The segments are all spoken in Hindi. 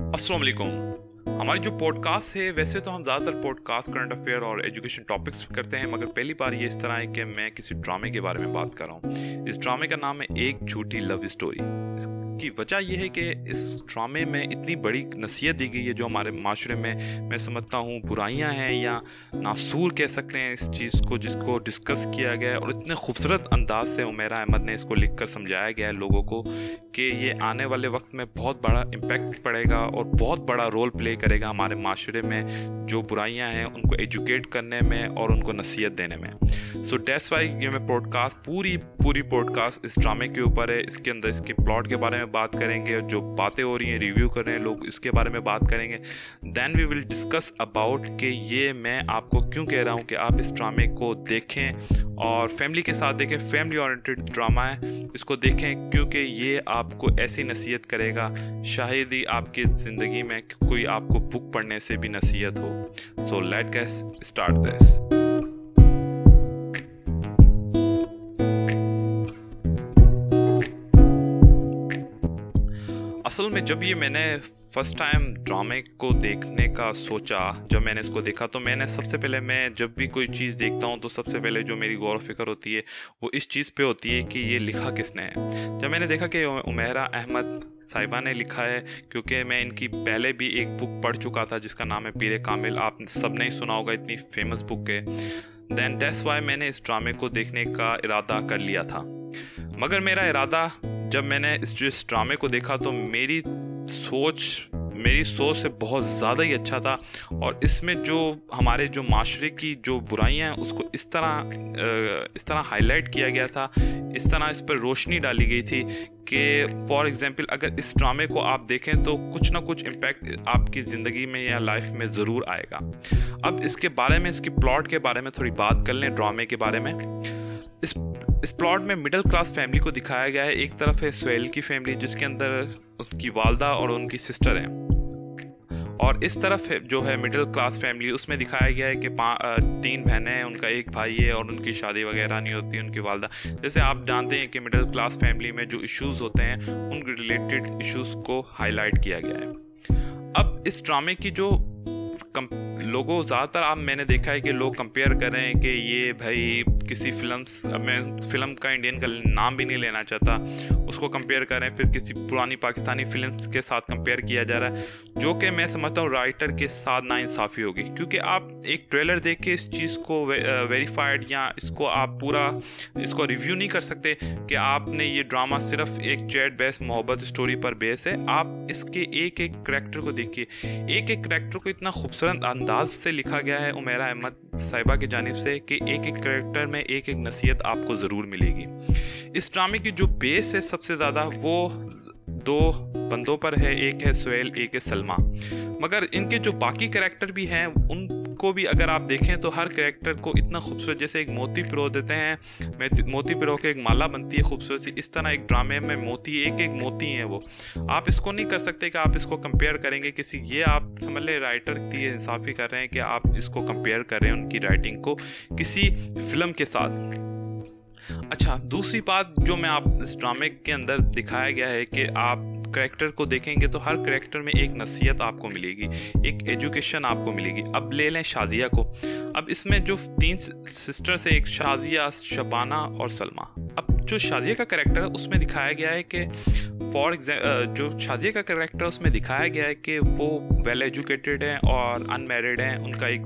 अस्सलाम वालेकुम। हमारी जो पॉडकास्ट है, वैसे तो हम ज़्यादातर पॉडकास्ट करंट अफेयर और एजुकेशन टॉपिक्स करते हैं, मगर पहली बार ये इस तरह है कि मैं किसी ड्रामे के बारे में बात कर रहा हूँ। इस ड्रामे का नाम है एक झूठी लव स्टोरी। इसकी वजह यह है कि इस ड्रामे में इतनी बड़ी नसीहत दी गई है जो हमारे माशरे में मैं समझता हूँ बुराइयाँ हैं या नासूर कह सकते हैं इस चीज़ को, जिसको डिस्कस किया गया है और इतने खूबसूरत अंदाज से उमेरा अहमद ने इसको लिख कर समझाया गया है लोगों को कि ये आने वाले वक्त में बहुत बड़ा इम्पैक्ट पड़ेगा और बहुत बड़ा रोल प्ले करेगा हमारे माशरे में जो बुराइयां हैं उनको एजुकेट करने में और उनको नसीहत देने में। सो दैट्स वाई ये मैं पॉडकास्ट पूरी पॉडकास्ट इस ड्रामे के ऊपर है। इसके अंदर इसके प्लॉट के बारे में बात करेंगे, जो बातें हो रही हैं, रिव्यू कर रहे हैं लोग, इसके बारे में बात करेंगे। Then we will discuss about कि ये मैं आपको क्यों कह रहा हूँ कि आप इस ड्रामे को देखें और फैमिली के साथ देखें। फैमिली ओरिएंटेड ड्रामा है, इसको देखें क्योंकि ये आपको ऐसी नसीहत करेगा, शायद ही आपकी ज़िंदगी में कोई आपको बुक पढ़ने से भी नसीहत हो। So let's get start this. असल में जब ये मैंने फर्स्ट टाइम ड्रामे को देखने का सोचा, जब मैंने इसको देखा तो मैंने सबसे पहले, मैं जब भी कोई चीज़ देखता हूँ तो सबसे पहले जो मेरी गौर फिक्र होती है वो इस चीज़ पे होती है कि ये लिखा किसने है। जब मैंने देखा कि उमेरा अहमद साहिबा ने लिखा है, क्योंकि मैं इनकी पहले भी एक बुक पढ़ चुका था जिसका नाम है पीरे कामिल, आप सब ने ही सुना होगा, इतनी फेमस बुक है। देन दैट्स वाई मैंने इस ड्रामे को देखने का इरादा कर लिया था। मगर मेरा इरादा, जब मैंने इस ड्रामे को देखा तो मेरी सोच से बहुत ज़्यादा ही अच्छा था और इसमें जो हमारे जो माशरे की जो बुराइयां हैं उसको इस तरह हाईलाइट किया गया था, इस तरह इस पर रोशनी डाली गई थी कि फॉर एग्जांपल अगर इस ड्रामे को आप देखें तो कुछ ना कुछ इम्पैक्ट आपकी ज़िंदगी में या लाइफ में ज़रूर आएगा। अब इसके बारे में, इसकी प्लॉट के बारे में थोड़ी बात कर लें। ड्रामे के बारे में, इस प्लॉट में मिडिल क्लास फैमिली को दिखाया गया है। एक तरफ है सुहेल की फैमिली जिसके अंदर उसकी वालदा और उनकी सिस्टर हैं, और इस तरफ है जो है मिडिल क्लास फैमिली, उसमें दिखाया गया है कि 3 बहनें हैं, उनका एक भाई है और उनकी शादी वगैरह नहीं होती उनकी वालदा। जैसे आप जानते हैं कि मिडिल क्लास फैमिली में जो इश्यूज़ होते हैं उनके रिलेटेड इश्यूज़ को हाईलाइट किया गया है। अब इस ड्रामे की जो लोगों ज़्यादातर मैंने देखा है कि लोग कंपेयर कर रहे हैं कि ये भाई किसी मैं फ़िल्म का, इंडियन का नाम भी नहीं लेना चाहता, उसको कंपेयर कर रहे हैं, फिर किसी पुरानी पाकिस्तानी फिल्म्स के साथ कंपेयर किया जा रहा है, जो कि मैं समझता हूँ राइटर के साथ नाइंसाफ़ी होगी। क्योंकि आप एक ट्रेलर देख के इस चीज़ को वेरीफाइड या इसको आप पूरा इसको रिव्यू नहीं कर सकते कि आपने ये ड्रामा सिर्फ एक चैट बेस मोहब्बत स्टोरी पर बेस है। आप इसके एक एक करैक्टर को देखिए, एक एक करैक्टर को इतना खूबसूरत अंदाज से लिखा गया है उमेरा अहमद साहिबा की जानिब से कि एक एक करैक्टर में एक एक नसीहत आपको ज़रूर मिलेगी। इस ड्रामे की जो बेस है सबसे ज़्यादा वो 2 बंदों पर है, एक है सुहेल, एक है सलमा। मगर इनके जो बाकी करैक्टर भी हैं उनको भी अगर आप देखें तो हर करैक्टर को इतना खूबसूरत, जैसे एक मोती पिरो देते हैं, मोती पिरो के एक माला बनती है खूबसूरत सी, इस तरह एक ड्रामे में मोती, एक एक मोती है वो। आप इसको नहीं कर सकते कि आप इसको कंपेयर करेंगे किसी, ये आप समझ ले राइटर की इंसाफ़ी कर रहे हैं कि आप इसको कंपेयर कर रहे हैं उनकी राइटिंग को किसी फिल्म के साथ। अच्छा, दूसरी बात जो मैं आप इस ड्रामे के अंदर दिखाया गया है कि आप करैक्टर को देखेंगे तो हर करैक्टर में एक नसीहत आपको मिलेगी, एक एजुकेशन आपको मिलेगी। अब ले लें शाजिया को। अब इसमें जो 3 सिस्टर्स है, एक शाजिया, शबाना और सलमा। अब जो शाजिया का करैक्टर है उसमें दिखाया गया है कि जो शाजिया का करैक्टर उसमें दिखाया गया है कि वो वेल एजुकेटेड हैं और अनमैरिड हैं। उनका एक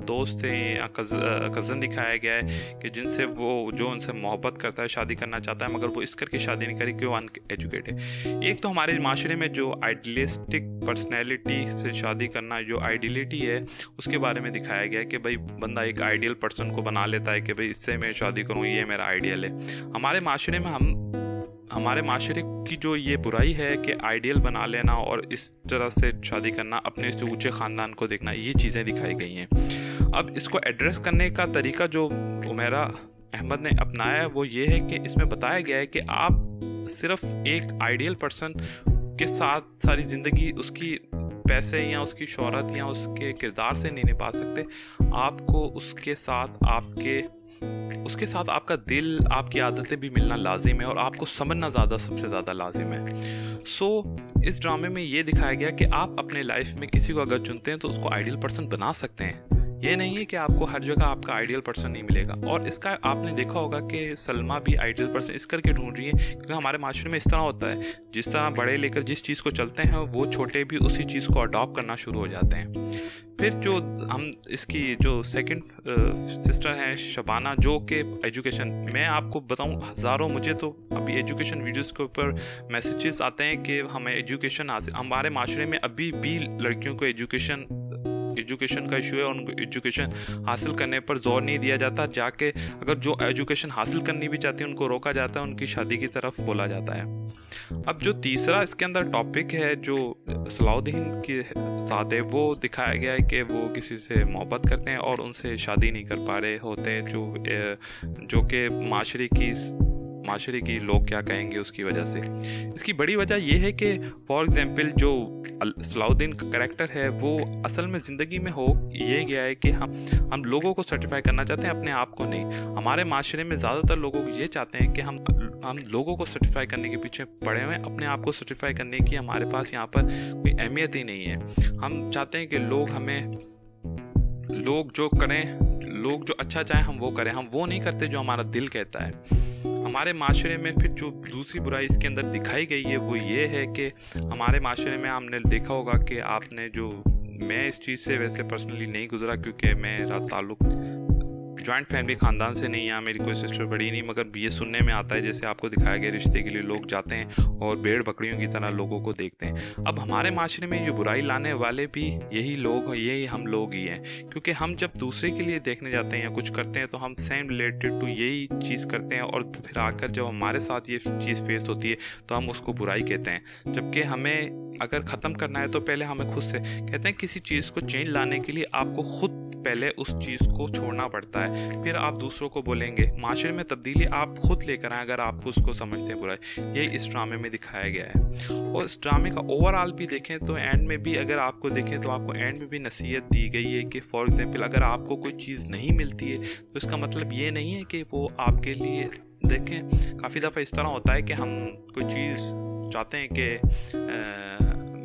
दोस्त है या कज़न दिखाया गया है कि जिनसे वो जो उनसे मोहब्बत करता है, शादी करना चाहता है, मगर वो इस करके शादी नहीं करी कि वो अनएजुकेट है। एक तो हमारे माशरे में जो आइडियलिस्टिक पर्सनैलिटी से शादी करना, जो आइडियलिटी है, उसके बारे में दिखाया गया है कि भाई बंदा एक आइडियल पर्सन को बना लेता है कि भाई इससे मैं शादी करूँ, ये मेरा आइडियल है। हमारे माशरे की जो ये बुराई है कि आइडियल बना लेना और इस तरह से शादी करना, अपने से ऊंचे ख़ानदान को देखना, ये चीज़ें दिखाई गई हैं। अब इसको एड्रेस करने का तरीका जो उमेरा अहमद ने अपनाया है वो ये है कि इसमें बताया गया है कि आप सिर्फ एक आइडियल पर्सन के साथ सारी ज़िंदगी उसकी पैसे या उसकी शोहरत या उसके किरदार से नहीं निभा सकते। आपको उसके साथ आपके उसके साथ आपका दिल, आपकी आदतें भी मिलना लाजिम है और आपको समझना सबसे ज़्यादा लाजिम है। सो इस ड्रामे में ये दिखाया गया कि आप अपने लाइफ में किसी को अगर चुनते हैं तो उसको आइडियल पर्सन बना सकते हैं। ये नहीं है कि आपको हर जगह आपका आइडियल पर्सन नहीं मिलेगा। और इसका आपने देखा होगा कि सलमा भी आइडियल पर्सन इस करके ढूंढ रही है क्योंकि हमारे माशरे में इस तरह होता है, जिस तरह बड़े लेकर जिस चीज़ को चलते हैं वो छोटे भी उसी चीज़ को अडॉप्ट करना शुरू हो जाते हैं। फिर जो हम इसकी जो सेकंड सिस्टर हैं शबाना, जो कि एजुकेशन, मैं आपको बताऊं हज़ारों, मुझे तो अभी एजुकेशन वीडियोस के ऊपर मैसेजेस आते हैं कि हमें एजुकेशन हासिल, हमारे माशरे में अभी भी लड़कियों को एजुकेशन का इशू है और उनको एजुकेशन हासिल करने पर जोर नहीं दिया जाता। जाके अगर जो एजुकेशन हासिल करनी भी चाहती है उनको रोका जाता है, उनकी शादी की तरफ बोला जाता है। अब जो तीसरा इसके अंदर टॉपिक है जो सलाउद्दीन के साथ है, वो दिखाया गया है कि वो किसी से मोहब्बत करते हैं और उनसे शादी नहीं कर पा रहे होते हैं, जो कि माशरे की लोग क्या कहेंगे उसकी वजह से। इसकी बड़ी वजह यह है कि फॉर एग्जांपल जो सलाउद्दीन का कैरेक्टर है वो असल में ज़िंदगी में हो ये गया है कि हम लोगों को सर्टिफाई करना चाहते हैं, अपने आप को नहीं। हमारे माशरे में ज़्यादातर लोगों को ये चाहते हैं कि हम लोगों को सर्टिफाई करने के पीछे पड़े हुए हैं, अपने आप को सर्टिफाई करने की हमारे पास यहाँ पर कोई अहमियत ही नहीं है। हम चाहते हैं कि लोग जो करें, लोग जो अच्छा चाहें हम वो करें, हम वो नहीं करते जो हमारा दिल कहता है। हमारे माशरे में फिर जो दूसरी बुराई इसके अंदर दिखाई गई है वो ये है कि हमारे माशरे में हमने देखा होगा कि आपने जो, मैं इस चीज़ से वैसे पर्सनली नहीं गुजरा क्योंकि मेरा ताल्लुक़ जॉइंट फैमिली ख़ानदान से नहीं है, मेरी कोई सिस्टर बड़ी नहीं, मगर ये सुनने में आता है जैसे आपको दिखाया गया रिश्ते के लिए लोग जाते हैं और भेड़ बकरियों की तरह लोगों को देखते हैं। अब हमारे माशरे में ये बुराई लाने वाले भी यही हम लोग ही हैं, क्योंकि हम जब दूसरे के लिए देखने जाते हैं या कुछ करते हैं तो हम सेम रिलेटेड टू यही चीज़ करते हैं और फिर आकर जब हमारे साथ ये चीज़ फेस होती है तो हम उसको बुराई कहते हैं। जबकि हमें अगर ख़त्म करना है तो पहले हमें खुद से, कहते हैं किसी चीज़ को चेंज लाने के लिए आपको खुद पहले उस चीज़ को छोड़ना पड़ता है, फिर आप दूसरों को बोलेंगे। माशरे में तब्दीली आप खुद लेकर आए अगर आप उसको समझते हैं बुराई। ये इस ड्रामे में दिखाया गया है। और इस ड्रामे का ओवरऑल भी देखें तो एंड में भी अगर आपको देखें तो आपको एंड में भी नसीहत दी गई है कि फॉर एग्जांपल अगर आपको कोई चीज़ नहीं मिलती है तो इसका मतलब ये नहीं है कि वो आपके लिए, देखें काफ़ी दफ़ा इस तरह होता है कि हम कोई चीज़ चाहते हैं कि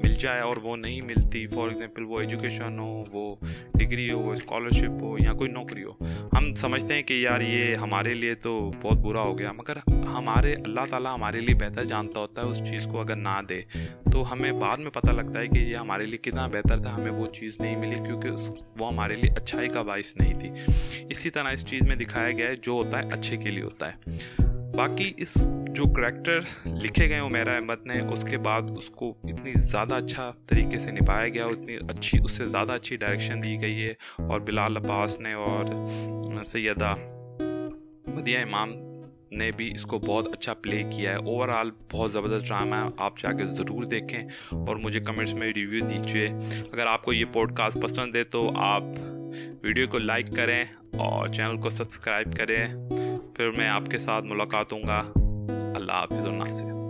मिल जाए और वो नहीं मिलती। फॉर एग्जांपल वो एजुकेशन हो, वो डिग्री हो, वो स्कॉलरशिप हो या कोई नौकरी हो, हम समझते हैं कि यार ये हमारे लिए तो बहुत बुरा हो गया, मगर अल्लाह ताला हमारे लिए बेहतर जानता होता है। उस चीज़ को अगर ना दे तो हमें बाद में पता लगता है कि ये हमारे लिए कितना बेहतर था, हमें वो चीज़ नहीं मिली क्योंकि वो हमारे लिए अच्छाई का बाइस नहीं थी। इसी तरह इस चीज़ में दिखाया गया है जो होता है अच्छे के लिए होता है। बाकी इस जो करैक्टर लिखे गए उमैरा अहमद ने, उसके बाद उसको इतनी ज़्यादा अच्छा तरीके से निभाया गया, उतनी अच्छी, उससे ज़्यादा अच्छी डायरेक्शन दी गई है। और बिलाल अब्बास ने और सैयदा मदिया इमाम ने भी इसको बहुत अच्छा प्ले किया है। ओवरऑल बहुत ज़बरदस्त ड्रामा है, आप जाके ज़रूर देखें और मुझे कमेंट्स में रिव्यू दीजिए। अगर आपको ये पॉडकास्ट पसंद है तो आप वीडियो को लाइक करें और चैनल को सब्सक्राइब करें। फिर मैं आपके साथ मुलाकात होगा। अल्लाह हाफ़िज़।